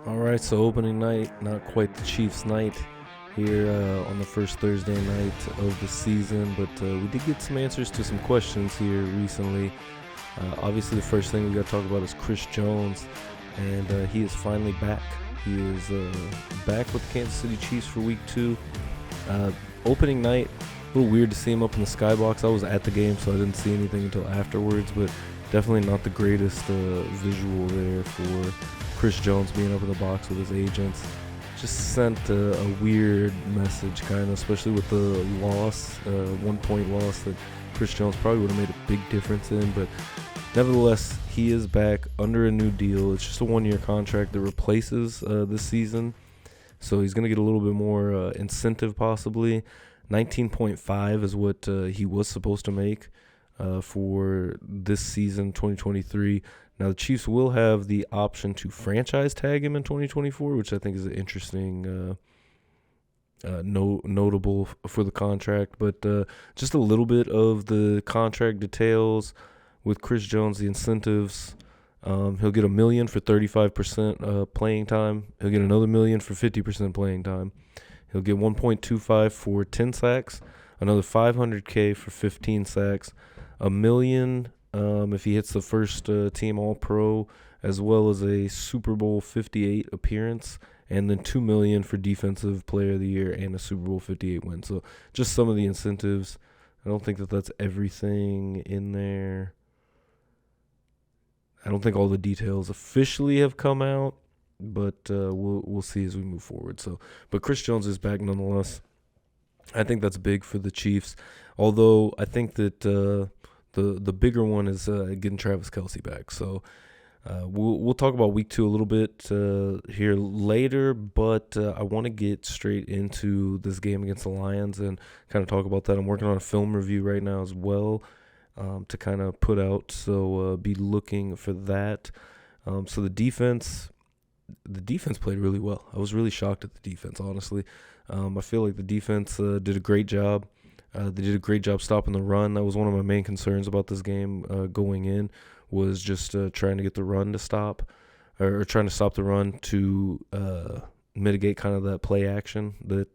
All right, so opening night, not quite the Chiefs' night here on the first Thursday night of the season, but we did get some answers to some questions here recently. Obviously, the first thing we got to talk about is Chris Jones, and he is finally back. He is back with the Kansas City Chiefs for Week 2. Opening night, a little weird to see him up in the skybox. I was at the game, so I didn't see anything until afterwards, but definitely not the greatest visual there for Chris Jones being up in the box with his agents. Just sent a weird message, kind of, especially with the loss, 1 point loss that Chris Jones probably would have made a big difference in. But nevertheless, he is back under a new deal. It's just a 1-year contract that replaces this season. So he's going to get a little bit more incentive possibly. 19.5 is what he was supposed to make for this season, 2023. Now, the Chiefs will have the option to franchise tag him in 2024, which I think is an interesting notable for the contract. But just a little bit of the contract details with Chris Jones, the incentives. He'll get $1 million for 35% playing time. He'll get another $1 million for 50% playing time. He'll get 1.25 for 10 sacks, another $500K for 15 sacks, $1 million if he hits the first team All-Pro, as well as a Super Bowl 58 appearance, and then $2 million for Defensive Player of the Year and a Super Bowl 58 win. So just some of the incentives. I don't think that that's everything in there. I don't think all the details officially have come out, but we'll see as we move forward. But Chris Jones is back nonetheless. I think that's big for the Chiefs, although I think that the bigger one is getting Travis Kelce back. So we'll talk about Week 2 a little bit here later, but I want to get straight into this game against the Lions and kind of talk about that. I'm working on a film review right now as well to kind of put out, so be looking for that. So the defense played really well. I was really shocked at the defense, honestly. I feel like the defense did a great job. They did a great job stopping the run. That was one of my main concerns about this game going in, was just trying to get the run to stop, or trying to stop the run to mitigate kind of that play action that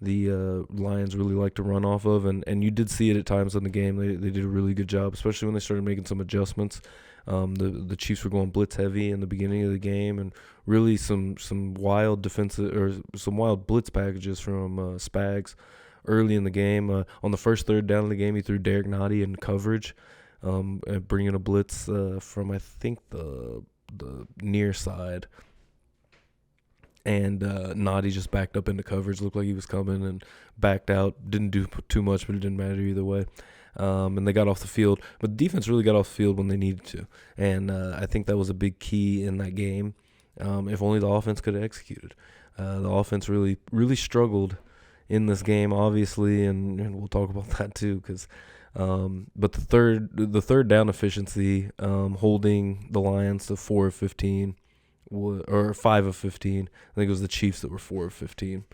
the Lions really like to run off of. And you did see it at times in the game. They did a really good job, especially when they started making some adjustments. The Chiefs were going blitz heavy in the beginning of the game, and really some wild defensive or some wild blitz packages from Spags early in the game. On the first third down of the game, he threw Derek Nottie in coverage, bringing a blitz from, I think, the near side. And Nottie just backed up into coverage, looked like he was coming, and backed out. Didn't do too much, but it didn't matter either way. And they got off the field. But the defense really got off the field when they needed to. And I think that was a big key in that game. If only the offense could have executed. The offense really, really struggled in this game, obviously, and we'll talk about that too. But the third down efficiency, holding the Lions to 4 of 15, or 5 of 15. I think it was the Chiefs that were 4 of 15.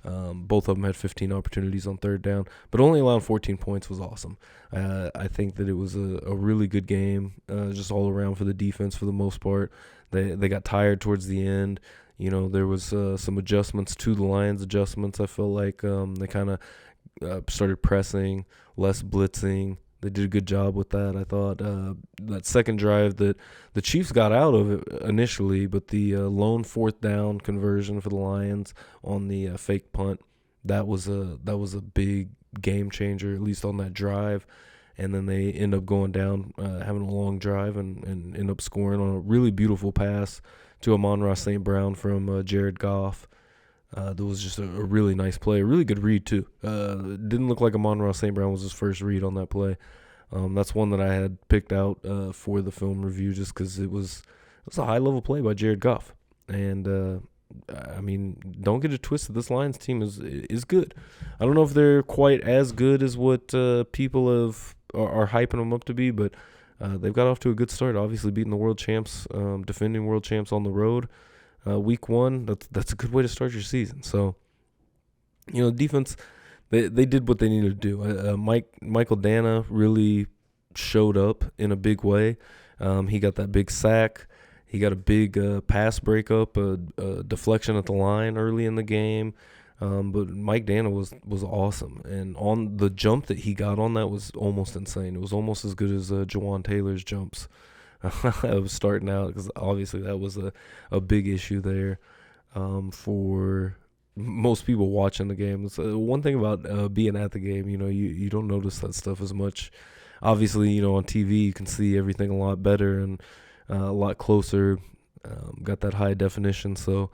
Both of them had 15 opportunities on third down, but only allowing 14 points was awesome. I think that it was a really good game, just all around for the defense for the most part. They got tired towards the end. You know, there was some adjustments to the Lions adjustments. I felt like they kind of started pressing, less blitzing. They did a good job with that. I thought that second drive that the Chiefs got out of it initially, but the lone fourth down conversion for the Lions on the fake punt, that was a big game changer, at least on that drive. And then they end up going down, having a long drive, and end up scoring on a really beautiful pass to Amon-Ra St. Brown from Jared Goff. That was just a really nice play, a really good read too. It didn't look like Amon-Ra St. Brown was his first read on that play. That's one that I had picked out for the film review, just because it was a high level play by Jared Goff. And I mean, don't get it twisted. This Lions team is good. I don't know if they're quite as good as what people are hyping them up to be, but they've got off to a good start. Obviously, beating the world champs, defending world champs on the road. Week 1, that's a good way to start your season. So, you know, defense, they did what they needed to do. Michael Dana really showed up in a big way. He got that big sack. He got a big pass breakup, a deflection at the line early in the game. But Mike Dana was awesome, and on the jump that he got on that was almost insane. It was almost as good as Jawan Taylor's jumps. I was starting out because obviously that was a big issue there for most people watching the game. It's, one thing about being at the game, you don't notice that stuff as much. Obviously, on TV you can see everything a lot better and a lot closer. Got that high definition, so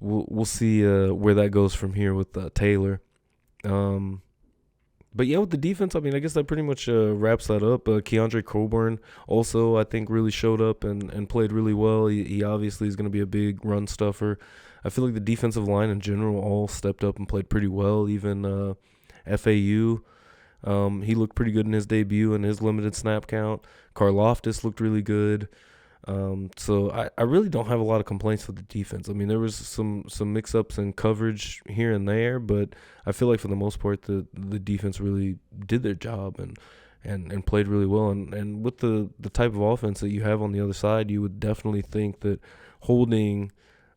we'll see where that goes from here with Taylor. But yeah, with the defense, I mean, I guess that pretty much wraps that up. Keandre Coburn also, I think, really showed up and played really well. He obviously is going to be a big run stuffer. I feel like the defensive line in general all stepped up and played pretty well. Even FAU, he looked pretty good in his debut and his limited snap count. Karlaftis looked really good. So I really don't have a lot of complaints with the defense. I mean, there was some mix-ups in coverage here and there, but I feel like for the most part the defense really did their job and played really well. And with the type of offense that you have on the other side, you would definitely think that holding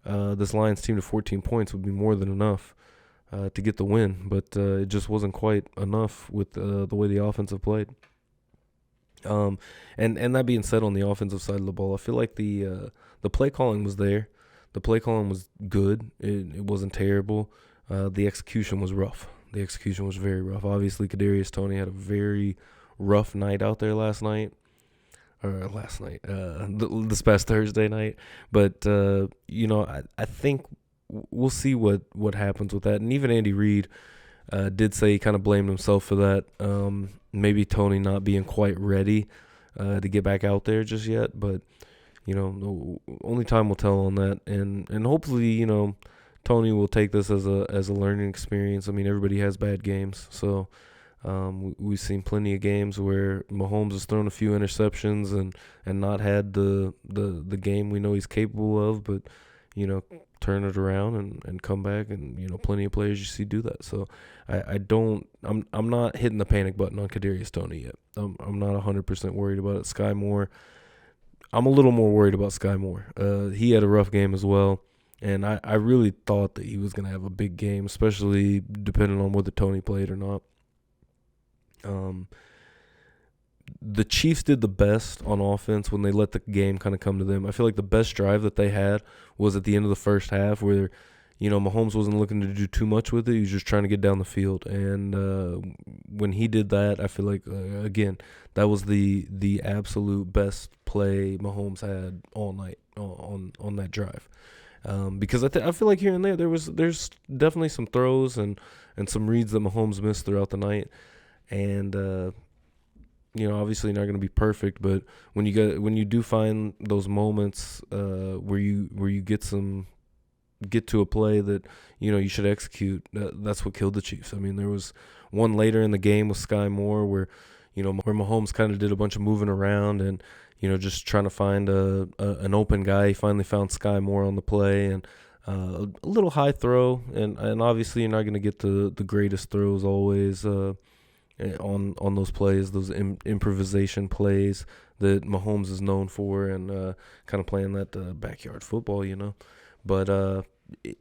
this Lions team to 14 points would be more than enough to get the win. But it just wasn't quite enough with the way the offense have played. And that being said, on the offensive side of the ball, I feel like the play calling was there. The play calling was good. It wasn't terrible. The execution was rough. The execution was very rough. Obviously, Kadarius Toney had a very rough night out there this past Thursday night. But I think we'll see what happens with that. And even Andy Reid did say he kind of blamed himself for that. Maybe Toney not being quite ready to get back out there just yet, but only time will tell on that. And hopefully, Toney will take this as a learning experience. I mean, everybody has bad games, so we've seen plenty of games where Mahomes has thrown a few interceptions and not had the game we know he's capable of, but turn it around and come back, and plenty of players you see do that. So I'm not hitting the panic button on Kadarius Toney yet. I'm not 100% worried about it. Sky Moore, I'm a little more worried about Sky Moore. He had a rough game as well, and I really thought that he was going to have a big game, especially depending on whether Toney played or not. The Chiefs did the best on offense when they let the game kind of come to them. I feel like the best drive that they had was at the end of the first half where, Mahomes wasn't looking to do too much with it. He was just trying to get down the field. And when he did that, I feel like, again, that was the absolute best play Mahomes had all night on that drive. Because I feel like here and there, there's definitely some throws and some reads that Mahomes missed throughout the night. And obviously not going to be perfect, but when you do find those moments where you get to a play that you should execute, that's what killed the Chiefs. I mean, there was one later in the game with Sky Moore where Mahomes kind of did a bunch of moving around and just trying to find an open guy. He finally found Sky Moore on the play, and a little high throw, and obviously you're not going to get the greatest throws always on those plays, those improvisation plays that Mahomes is known for, and kind of playing that backyard football, But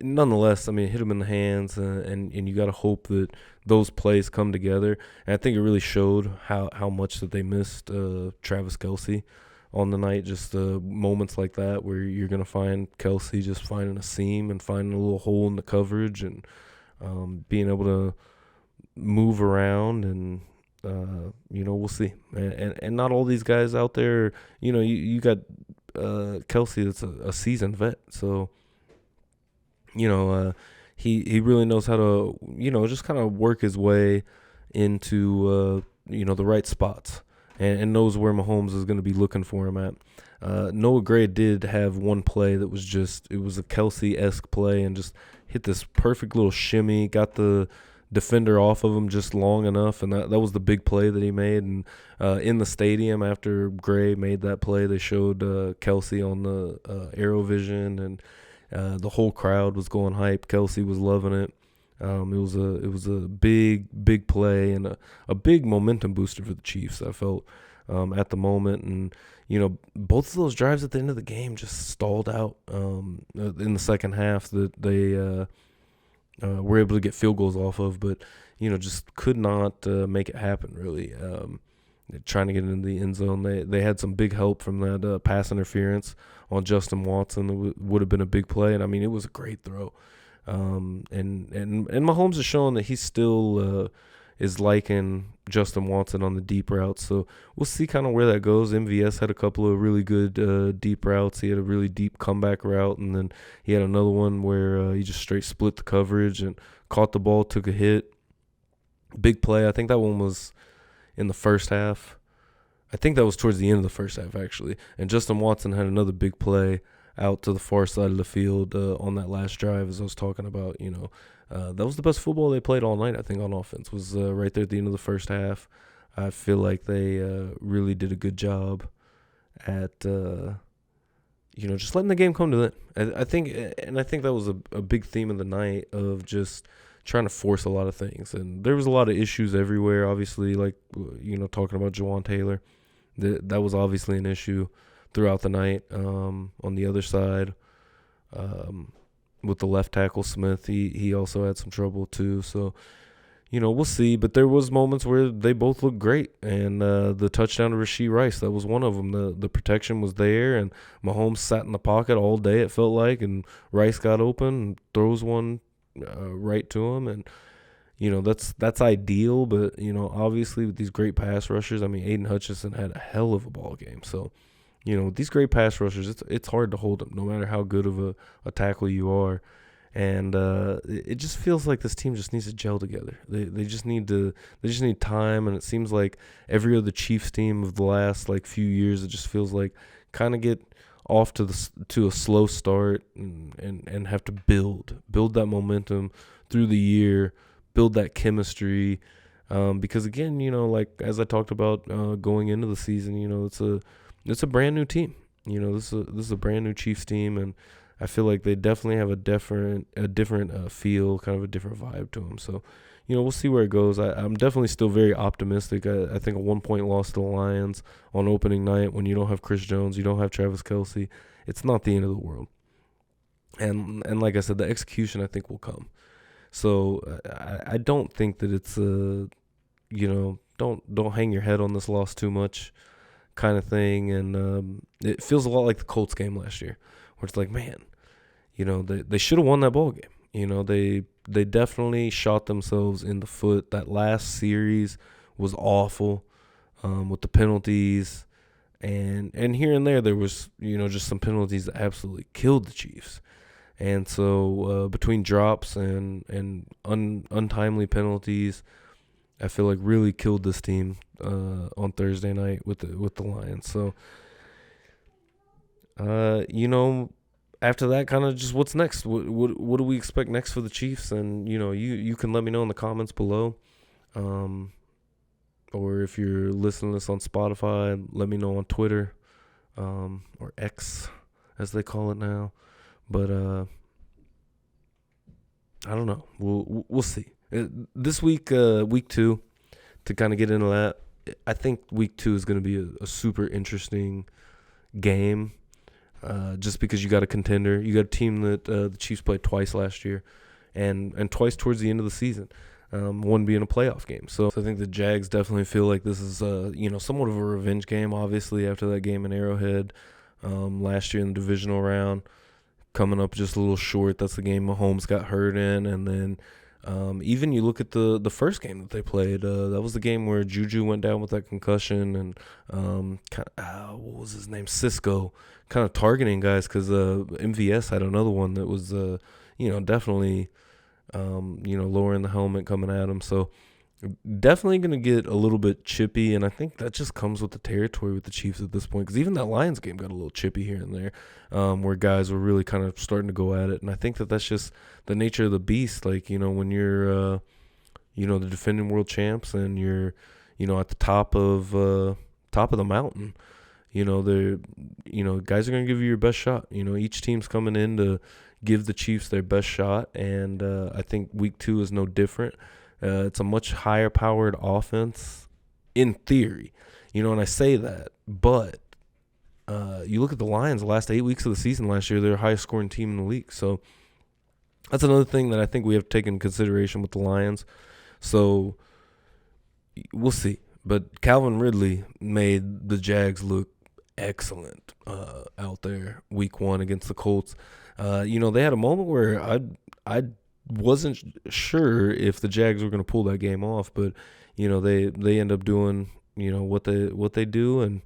nonetheless, I mean, hit him in the hands, and you got to hope that those plays come together. And I think it really showed how much that they missed Travis Kelce on the night. Just moments like that where you're going to find Kelce just finding a seam and finding a little hole in the coverage and being able to move around, and we'll see. And not all these guys out there, you got Kelce that's a seasoned vet, so he really knows how to just kind of work his way into the right spots, and knows where Mahomes is going to be looking for him at. Noah Gray did have one play that was it was a Kelce-esque play, and just hit this perfect little shimmy, got the defender off of him just long enough, and that was the big play that he made. And in the stadium after Gray made that play, they showed Kelce on the Arrowvision, and the whole crowd was going hype. Kelce was loving it. It was a big play and a big momentum booster for the Chiefs. I felt at the moment. And, both of those drives at the end of the game just stalled out in the second half that they were able to get field goals off of, but, just could not make it happen, really. Trying to get into the end zone. They had some big help from that pass interference on Justin Watson. That would have been a big play, and I mean it was a great throw. And Mahomes is showing that he still is liking Justin Watson on the deep routes. So we'll see kind of where that goes. MVS had a couple of really good deep routes. He had a really deep comeback route, and then he had another one where he just straight split the coverage and caught the ball, took a hit. Big play. I think that one was in the first half. I think that was towards the end of the first half, actually. And Justin Watson had another big play out to the far side of the field on that last drive, as I was talking about. That was the best football they played all night, I think, on offense, was right there at the end of the first half. I feel like they really did a good job at, just letting the game come to them. I think that was a big theme of the night, of just trying to force a lot of things. And there was a lot of issues everywhere, obviously, like, talking about Jawan Taylor. That was obviously an issue throughout the night. On the other side, with the left tackle Smith, he also had some trouble too. So, we'll see. But there was moments where they both looked great. And the touchdown to Rashee Rice, that was one of them. The protection was there, and Mahomes sat in the pocket all day, it felt like, and Rice got open and throws one right to him. And that's ideal, but obviously with these great pass rushers, I mean, Aiden Hutchinson had a hell of a ball game. So with these great pass rushers, it's hard to hold them, no matter how good of a tackle you are. And it just feels like this team just needs to gel together. They just need time. And it seems like every other Chiefs team of the last few years, it just feels like kind of get off to a slow start and have to build that momentum through the year, build that chemistry, because again, as I talked about going into the season, it's a brand new team. This is a brand new Chiefs team, and I feel like they definitely have a different feel, kind of a different vibe to them. So, we'll see where it goes. I'm definitely still very optimistic. I think a 1-point loss to the Lions on opening night, when you don't have Chris Jones, you don't have Travis Kelce, it's not the end of the world. And like I said, the execution, I think, will come. So I don't think that it's don't hang your head on this loss too much kind of thing. And it feels a lot like the Colts game last year, where it's like, man, they should have won that ball game. They definitely shot themselves in the foot. That last series was awful with the penalties. And here and there was, just some penalties that absolutely killed the Chiefs. And so between drops and untimely penalties, I feel like really killed this team on Thursday night with the Lions. So, after that, kind of just what's next? What do we expect next for the Chiefs? And you can let me know in the comments below, or if you're listening to this on Spotify, let me know on Twitter, or X as they call it now. But I don't know. We'll see. This week, week 2, to kind of get into that, I think week 2 is going to be a super interesting game. Just because you got a contender, you got a team that the Chiefs played twice last year, and twice towards the end of the season. One being a playoff game. So I think the Jags definitely feel like this is somewhat of a revenge game. Obviously, after that game in Arrowhead last year in the divisional round, coming up just a little short. That's the game Mahomes got hurt in, and then even you look at the first game that they played. That was the game where Juju went down with that concussion, and what was his name, Cisco, kind of targeting guys, because MVS had another one that was definitely lowering the helmet coming at him. So definitely going to get a little bit chippy, and I think that just comes with the territory with the Chiefs at this point, because even that Lions game got a little chippy here and there, where guys were really kind of starting to go at it. And I think that that's just the nature of the beast. Like, when you're the defending world champs, and you're at the top of the mountain, guys are going to give you your best shot. Each team's coming in to give the Chiefs their best shot, and I think week 2 is no different. It's a much higher powered offense in theory. And I say that, but you look at the Lions, the last 8 weeks of the season last year, they're the highest scoring team in the league. So that's another thing that I think we have to take into consideration with the Lions. So we'll see. But Calvin Ridley made the Jags look excellent out there week 1 against the Colts. They had a moment where I wasn't sure if the Jags were going to pull that game off, but they end up doing what they do and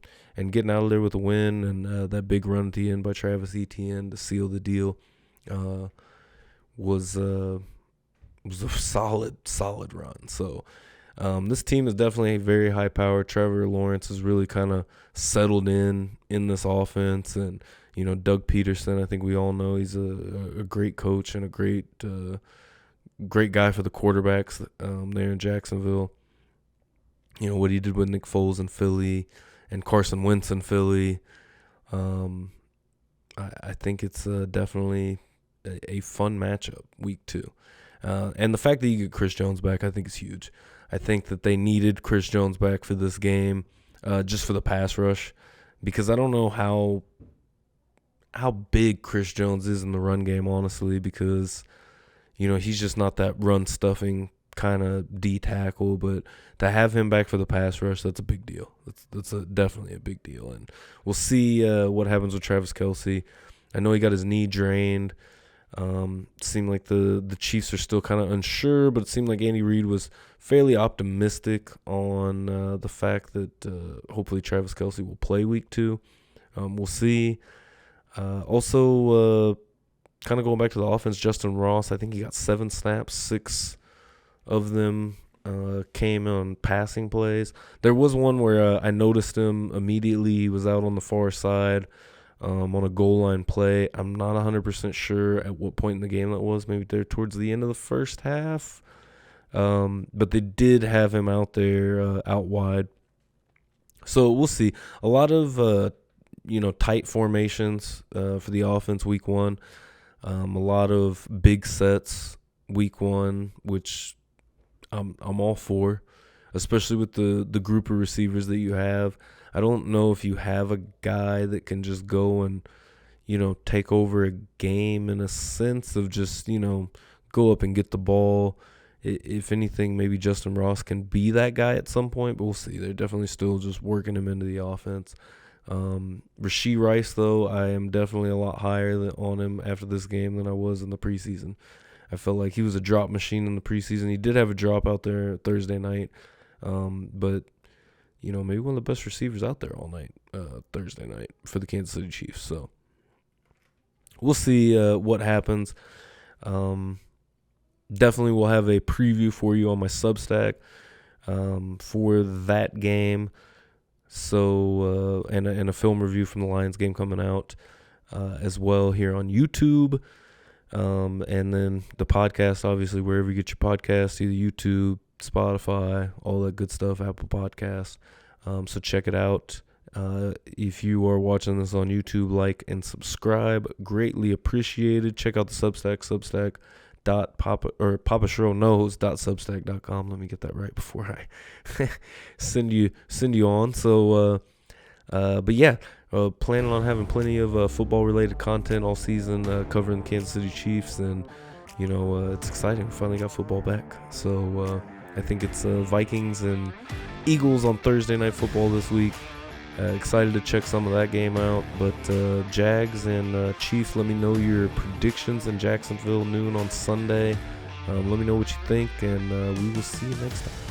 getting out of there with a win, and that big run at the end by Travis Etienne to seal the deal was a solid run. So this team is definitely very high power. Trevor Lawrence has really kind of settled in this offense, and Doug Peterson, I think we all know he's a great coach and a great guy for the quarterbacks there in Jacksonville. What he did with Nick Foles in Philly and Carson Wentz in Philly. I think it's definitely a fun matchup week 2. And the fact that you get Chris Jones back, I think is huge. I think that they needed Chris Jones back for this game, just for the pass rush, because I don't know how big Chris Jones is in the run game, honestly, because he's just not that run stuffing kind of D tackle, but to have him back for the pass rush, that's a big deal. That's definitely a big deal, and we'll see what happens with Travis Kelce. I know he got his knee drained. Seemed like the Chiefs are still kind of unsure, but it seemed like Andy Reid was fairly optimistic on the fact that hopefully Travis Kelce will play week 2. We'll see. Also, kind of going back to the offense, Justin Ross, I think he got 7 snaps, 6 of them came on passing plays. There was one where I noticed him immediately. He was out on the far side on a goal line play. I'm not 100% sure at what point in the game that was. Maybe there towards the end of the first half. But they did have him out there out wide. So we'll see. A lot of tight formations for the offense week 1. A lot of big sets week 1, which I'm all for, especially with the group of receivers that you have. I don't know if you have a guy that can just go and, take over a game in a sense of just, go up and get the ball. If anything, maybe Justin Ross can be that guy at some point, but we'll see. They're definitely still just working him into the offense. Rashee Rice, though, I am definitely a lot higher on him after this game than I was in the preseason. I felt like he was a drop machine in the preseason. He did have a drop out there Thursday night, but maybe one of the best receivers out there all night, Thursday night for the Kansas City Chiefs. So we'll see what happens. Definitely will have a preview for you on my Substack for that game. So and a film review from the Lions game coming out as well here on YouTube. And then the podcast, obviously, wherever you get your podcasts, either YouTube, Spotify, all that good stuff, Apple Podcasts. So check it out. If you are watching this on YouTube, like and subscribe. Greatly appreciated. Check out the Substack, papasherrillknows.substack.com. Let me get that right before I send you on. So, but yeah, planning on having plenty of football-related content all season, covering the Kansas City Chiefs, and it's exciting. We finally got football back. So I think it's Vikings and Eagles on Thursday Night Football this week. Excited to check some of that game out. But Jags and Chiefs, let me know your predictions in Jacksonville noon on Sunday. Let me know what you think, and we will see you next time.